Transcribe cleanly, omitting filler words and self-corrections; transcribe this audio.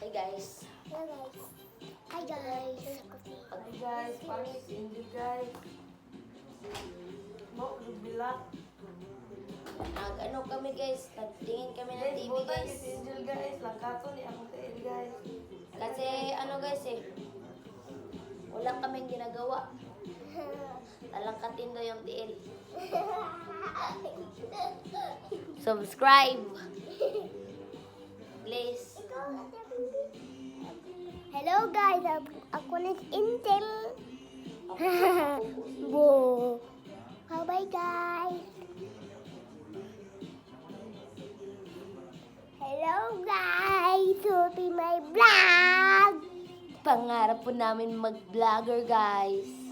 Hi guys. Hi guys. Hi guys, paano si Angel guys? Mo, nagbilat. Ano kami guys, nagtingin kami ng Guys, TV buta guys. si Angel guys. Langkato ni akong tail guys. Kasi ano guys wala kaming ginagawa. Talangkatin daw yung tiil. Subscribe. Please. Hello guys, ako na si Intel. Bo. Bye guys. Hello guys, to my vlog. Pangarap po namin mag-vlogger guys.